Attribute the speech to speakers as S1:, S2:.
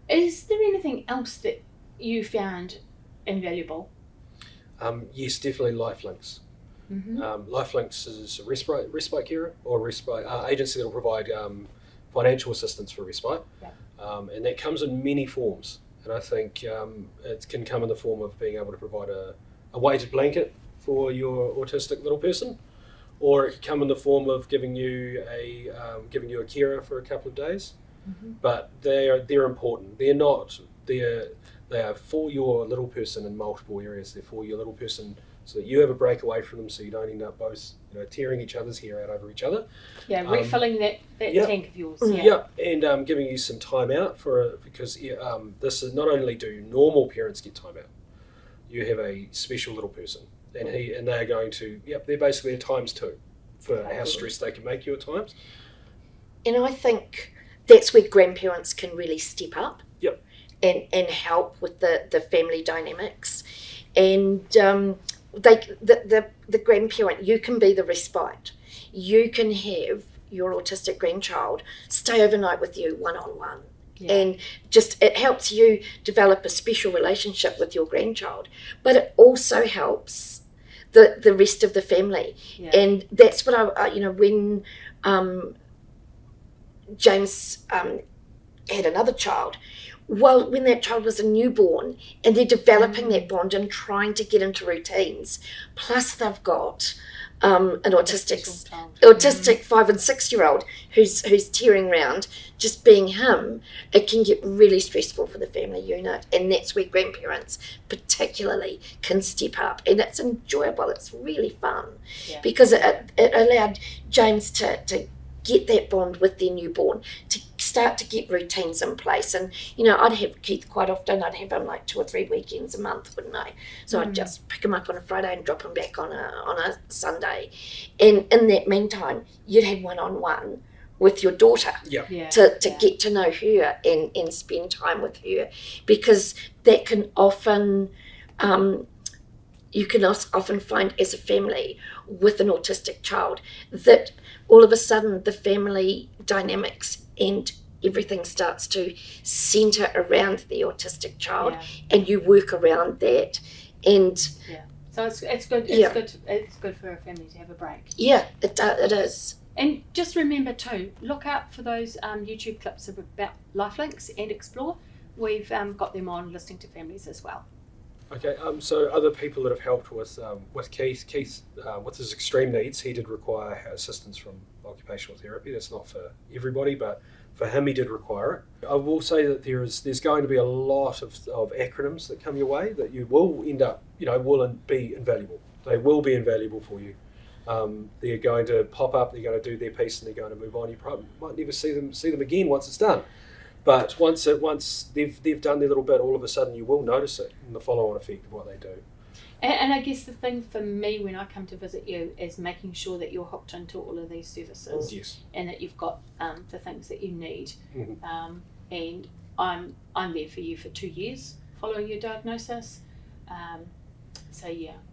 S1: Is there anything else that you found invaluable?
S2: Yes, definitely Lifelinks.
S1: Mm-hmm.
S2: Lifelinks is a respite carer or respite agency that will provide financial assistance for respite,
S1: Yeah.
S2: and that comes in many forms. And I think it can come in the form of being able to provide a weighted blanket for your autistic little person, or it could come in the form of giving you a carer for a couple of days.
S1: Mm-hmm.
S2: But they're important. They are for your little person in multiple areas. They're for your little person so that you have a break away from them, so you don't end up both tearing each other's hair out over each other.
S1: Yeah, refilling that
S2: yeah.
S1: tank of yours.
S2: Yeah, and giving you some time out because this is not only do normal parents get time out, you have a special little person, and they are going to they're basically a times two for how stressed they can make you at times.
S3: And I think that's where grandparents can really step up.
S2: Yep.
S3: And help with the family dynamics, and the grandparent, you can be the respite. You can have your autistic grandchild stay overnight with you one-on-one. Yeah. And just it helps you develop a special relationship with your grandchild, but it also helps the rest of the family. Yeah. And that's what I when James had another child, well, when that child was a newborn and they're developing that bond and trying to get into routines, plus they've got an autistic 5 and 6 year old who's tearing around, just being him, it can get really stressful for the family unit. And that's where grandparents particularly can step up, and it's enjoyable, it's really fun. Yeah. Because it allowed James to get that bond with their newborn, to start to get routines in place. And I'd have Keith quite often. I'd have him like 2 or 3 weekends a month, wouldn't I? So I'd just pick him up on a Friday and drop him back on a Sunday. And in that meantime, you'd have one-on-one with your daughter to get to know her and spend time with her, because that can often you can often find as a family with an autistic child that all of a sudden the family dynamics and everything starts to centre around the autistic child, and you work around that. And
S1: so it's good. It's good for a family to have a break.
S3: Yeah, it is.
S1: And just remember too, look out for those YouTube clips about Lifelinks and Explore. We've got them on Listening to Families as well.
S2: Okay, so other people that have helped with Keith with his extreme needs, he did require assistance from occupational therapy. That's not for everybody, but for him, he did require it. I will say that there's going to be a lot of acronyms that come your way that you will end up, will be invaluable. They will be invaluable for you. They're going to pop up, they're going to do their piece, and they're going to move on. You probably might never see them again once it's done. But once they've done their little bit, all of a sudden you will notice it in the follow-on effect of what they do.
S1: And I guess the thing for me when I come to visit you is making sure that you're hooked into all of these services,
S2: yes, and
S1: that you've got the things that you need.
S2: Mm-hmm.
S1: And I'm there for you for 2 years following your diagnosis. So yeah.